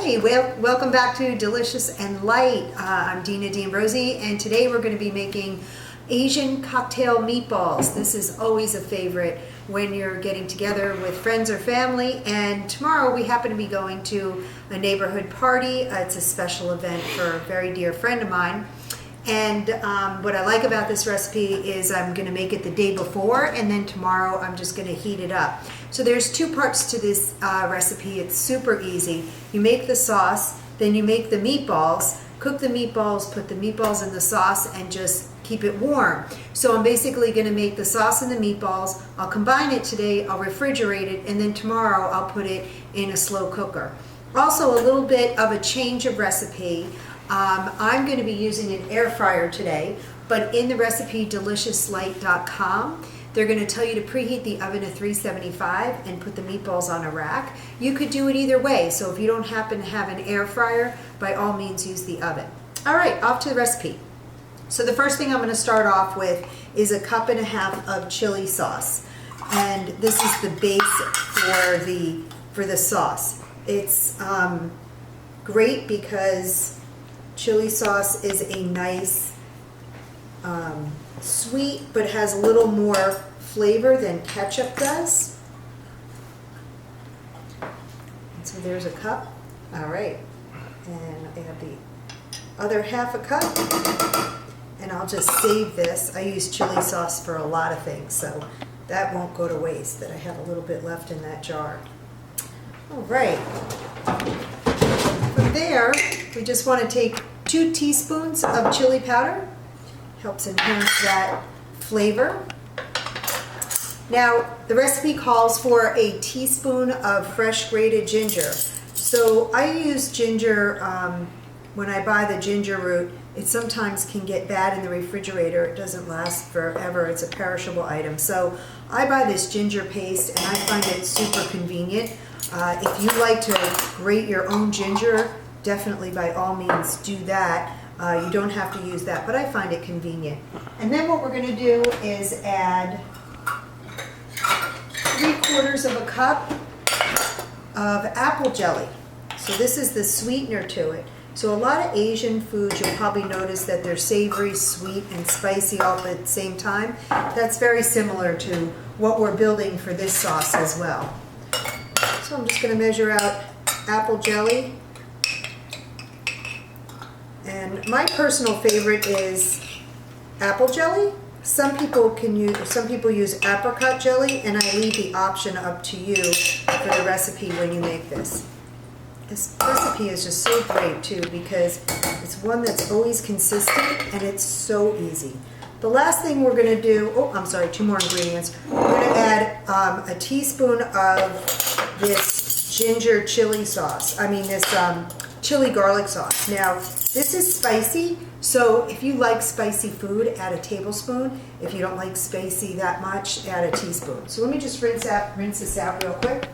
Hey, well, welcome back to Delicious and Light. I'm Dina D'Ambrosi, and today we're going to be making Asian cocktail meatballs. This is always a favorite when you're getting together with friends or family, and tomorrow we happen to be going to a neighborhood party. It's a special event for a very dear friend of mine. And what I like about this recipe is I'm going to make it the day before, and then tomorrow I'm just going to heat it up. So there's two parts to this recipe. It's super easy. You make the sauce, then you make the meatballs, cook the meatballs, put the meatballs in the sauce, and just keep it warm. So I'm basically going to make the sauce and the meatballs. I'll combine it today, I'll refrigerate it, and then tomorrow I'll put it in a slow cooker. Also, a little bit of a change of recipe. I'm going to be using an air fryer today, but in the recipe deliciouslight.com, they're going to tell you to preheat the oven to 375 and put the meatballs on a rack. You could do it either way, so if you don't happen to have an air fryer, by all means use the oven. All right, off to the recipe. So the first thing I'm going to start off with is 1.5 cups of chili sauce, and this is the base for the sauce. It's great because chili sauce is a nice sweet, but has a little more flavor than ketchup does. And so there's 1 cup. All right, and I have the other 1/2 cup, and I'll just save this. I use chili sauce for a lot of things, so that won't go to waste, that I have a little bit left in that jar. All right. From there, we just want to take 2 teaspoons of chili powder. Helps enhance that flavor. Now, the recipe calls for a teaspoon of fresh grated ginger. So I use ginger when I buy the ginger root. It sometimes can get bad in the refrigerator. It doesn't last forever. It's a perishable item. So I buy this ginger paste, and I find it super convenient. If you like to grate your own ginger, definitely by all means do that. You don't have to use that, but I find it convenient. And then what we're going to do is add 3/4 cup of apple jelly. So this is the sweetener to it. So a lot of Asian foods, you'll probably notice that they're savory, sweet, and spicy all at the same time. That's very similar to what we're building for this sauce as well. So I'm just going to measure out apple jelly. And my personal favorite is apple jelly. Some people use apricot jelly, and I leave the option up to you for the recipe when you make this. This recipe is just so great too, because it's one that's always consistent and it's so easy. The last thing we're going to do, 2 more ingredients. We're going to add a teaspoon of this ginger chili sauce. This chili garlic sauce. Now, this is spicy, so if you like spicy food, add a tablespoon. If you don't like spicy that much, add a teaspoon. So let me just rinse this out real quick.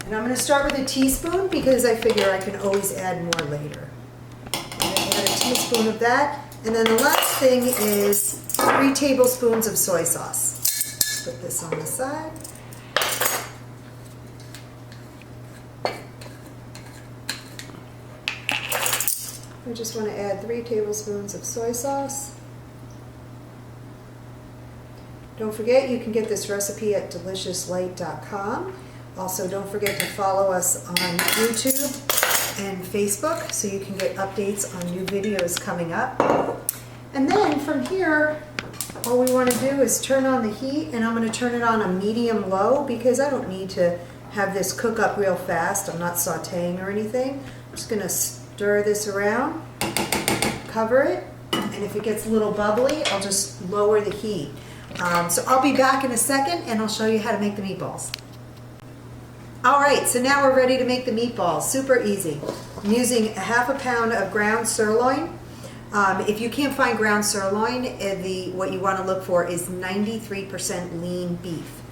And I'm going to start with a teaspoon because I figure I can always add more later. I'm going to add a teaspoon of that. And then the last thing is 3 tablespoons of soy sauce. Put this on the side. I just want to add 3 tablespoons of soy sauce. Don't forget, you can get this recipe at deliciouslight.com. Also, don't forget to follow us on YouTube and Facebook so you can get updates on new videos coming up. And then from here, all we want to do is turn on the heat, and I'm going to turn it on a medium-low because I don't need to have this cook up real fast. I'm not sauteing or anything. I'm just going to stir this around, cover it, and if it gets a little bubbly, I'll just lower the heat. So I'll be back in a second, and I'll show you how to make the meatballs. All right, so now we're ready to make the meatballs. Super easy. I'm using 1/2 pound of ground sirloin. If you can't find ground sirloin, what you want to look for is 93% lean beef,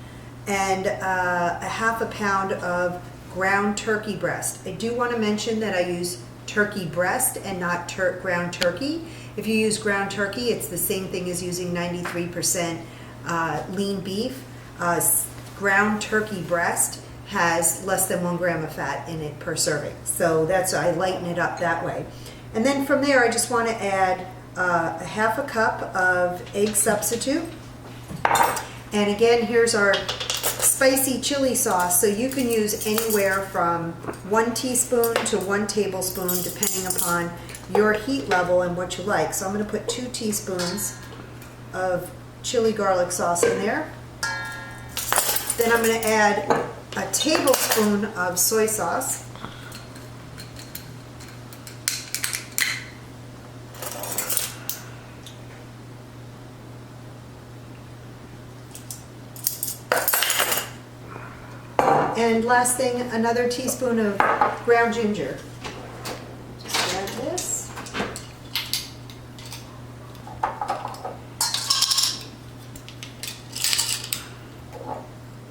and 1/2 pound of ground turkey breast. I do want to mention that I use turkey breast and not ground turkey. If you use ground turkey, it's the same thing as using 93% lean beef. Ground turkey breast has less than 1 gram of fat in it per serving. So that's, I lighten it up that way. And then from there, I just want to add a half a cup of egg substitute. And again, here's our spicy chili sauce. So you can use anywhere from 1 teaspoon to 1 tablespoon, depending upon your heat level and what you like. So I'm going to put 2 teaspoons of chili garlic sauce in there. Then I'm going to add a tablespoon of soy sauce. And last thing, another teaspoon of ground ginger. Just add this.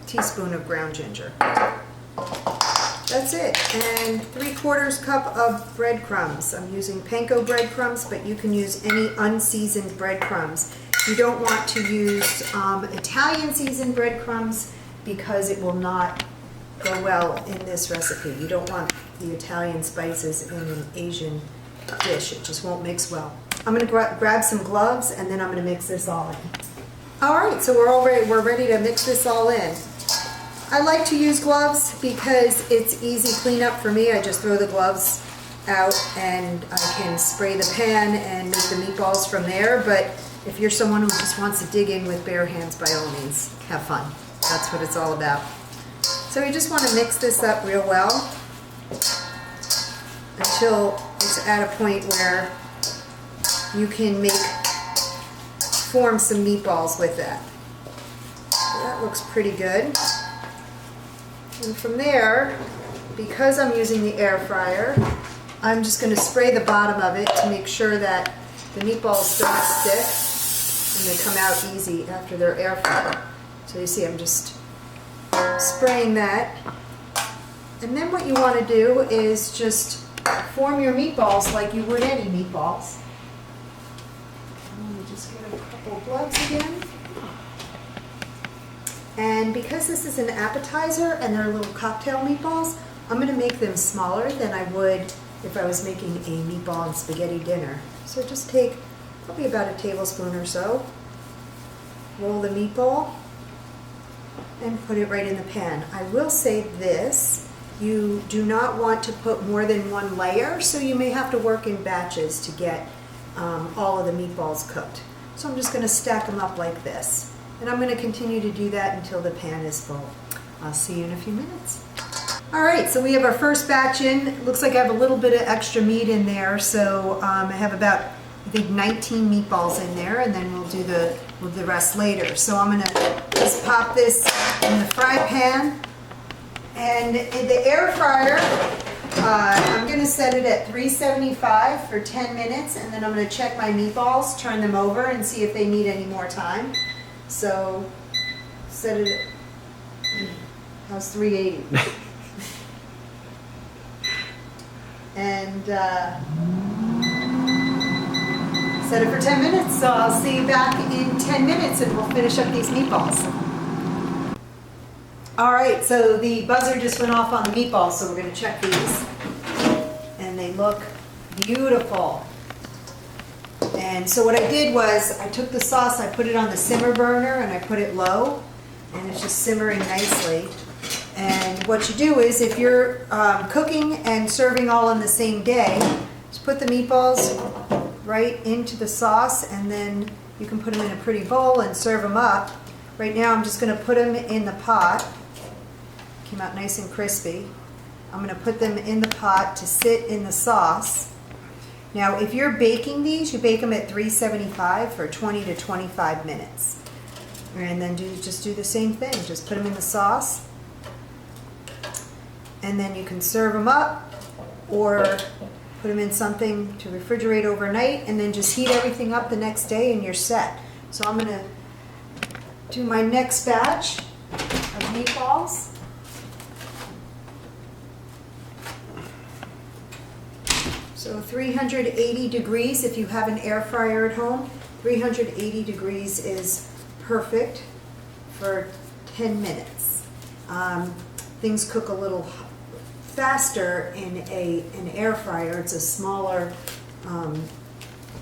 Teaspoon of ground ginger. That's it. And 3/4 cup of breadcrumbs. I'm using panko breadcrumbs, but you can use any unseasoned breadcrumbs. You don't want to use Italian seasoned breadcrumbs because it will not go well in this recipe. You don't want the Italian spices in an Asian dish. It just won't mix well. I'm going to grab some gloves and then I'm going to mix this all in. All right, so we're ready to mix this all in. I like to use gloves because it's easy cleanup for me. I just throw the gloves out and I can spray the pan and make the meatballs from there. But if you're someone who just wants to dig in with bare hands, by all means, have fun. That's what it's all about. So we just want to mix this up real well until it's at a point where you can form some meatballs with that. So that looks pretty good. And from there, because I'm using the air fryer, I'm just going to spray the bottom of it to make sure that the meatballs don't stick and they come out easy after they're air fried. So you see I'm just spraying that. And then what you want to do is just form your meatballs like you would any meatballs. Let me just get a couple of gloves again. And because this is an appetizer and they're little cocktail meatballs, I'm going to make them smaller than I would if I was making a meatball and spaghetti dinner. So just take probably about a tablespoon or so, roll the meatball, and put it right in the pan. I will say this, you do not want to put more than 1 layer, so you may have to work in batches to get all of the meatballs cooked. So I'm just going to stack them up like this. And I'm going to continue to do that until the pan is full. I'll see you in a few minutes. All right, so we have our first batch in. It looks like I have a little bit of extra meat in there, so I have about, I think, 19 meatballs in there, and then we'll do the rest later. So I'm going to just pop this in the fry pan, and in the air fryer, I'm going to set it at 375 for 10 minutes, and then I'm going to check my meatballs, turn them over, and see if they need any more time. So set it at, how's 380? And set it for 10 minutes. So I'll see you back in 10 minutes and we'll finish up these meatballs. All right, so the buzzer just went off on the meatballs, so we're going to check these. And they look beautiful. And so what I did was I took the sauce, I put it on the simmer burner and I put it low, and it's just simmering nicely. And what you do is if you're cooking and serving all on the same day, just put the meatballs right into the sauce, and then you can put them in a pretty bowl and serve them up. Right now I'm just going to put them in the pot. Came out nice and crispy. I'm going to put them in the pot to sit in the sauce. Now if you're baking these, you bake them at 375 for 20 to 25 minutes. And then just do the same thing. Just put them in the sauce. And then you can serve them up or put them in something to refrigerate overnight and then just heat everything up the next day and you're set. So I'm going to do my next batch of meatballs. So 380 degrees if you have an air fryer at home. 380 degrees is perfect for 10 minutes. things cook a little faster in an air fryer. It's a smaller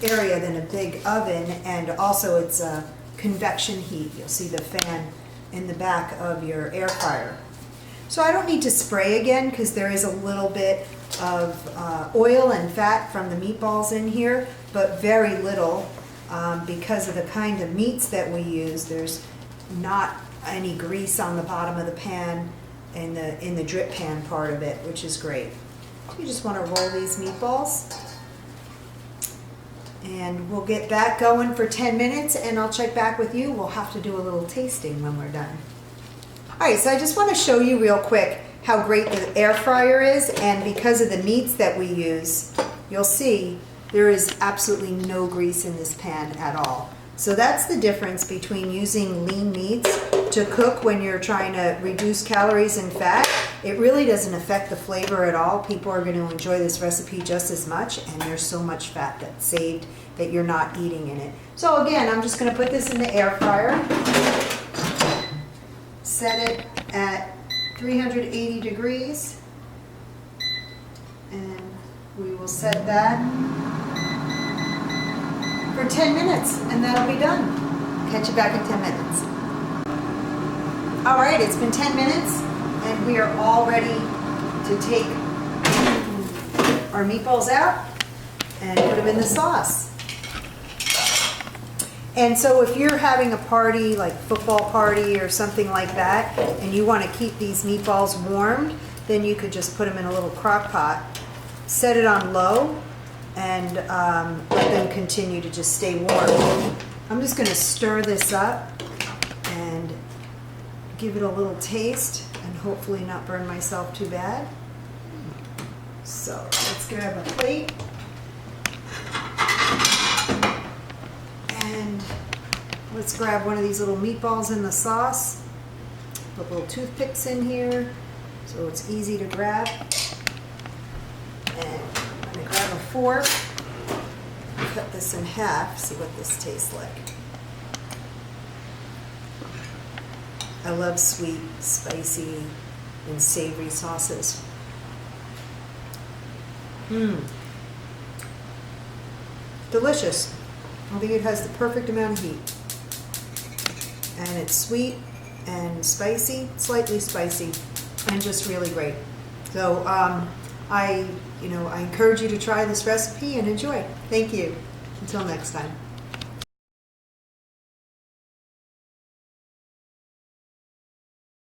area than a big oven, and also it's a convection heat. You'll see the fan in the back of your air fryer. So I don't need to spray again because there is a little bit of oil and fat from the meatballs in here, but very little because of the kind of meats that we use. There's not any grease on the bottom of the pan in the drip pan part of it, which is great. You just want to roll these meatballs, and we'll get that going for 10 minutes, and I'll check back with you. We'll have to do a little tasting when we're done. All right, so I just want to show you real quick how great the air fryer is, and because of the meats that we use, you'll see there is absolutely no grease in this pan at all. So that's the difference between using lean meats to cook when you're trying to reduce calories and fat. It really doesn't affect the flavor at all. People are going to enjoy this recipe just as much, and there's so much fat that's saved that you're not eating in it. So again, I'm just going to put this in the air fryer. Set it at 380 degrees, and we will set that for 10 minutes, and that'll be done. Catch you back in 10 minutes. All right, it's been 10 minutes, and we are all ready to take our meatballs out and put them in the sauce. And so if you're having a party, like football party or something like that, and you want to keep these meatballs warmed, then you could just put them in a little crock pot, set it on low, and let them continue to just stay warm. I'm just going to stir this up and give it a little taste, and hopefully not burn myself too bad. So let's grab a plate. And let's grab one of these little meatballs in the sauce. Put little toothpicks in here so it's easy to grab. And I'm going to grab a fork, cut this in half, see what this tastes like. I love sweet, spicy, and savory sauces. Delicious. I think it has the perfect amount of heat. And it's sweet and spicy, slightly spicy, and just really great. So I encourage you to try this recipe and enjoy. Thank you. Until next time.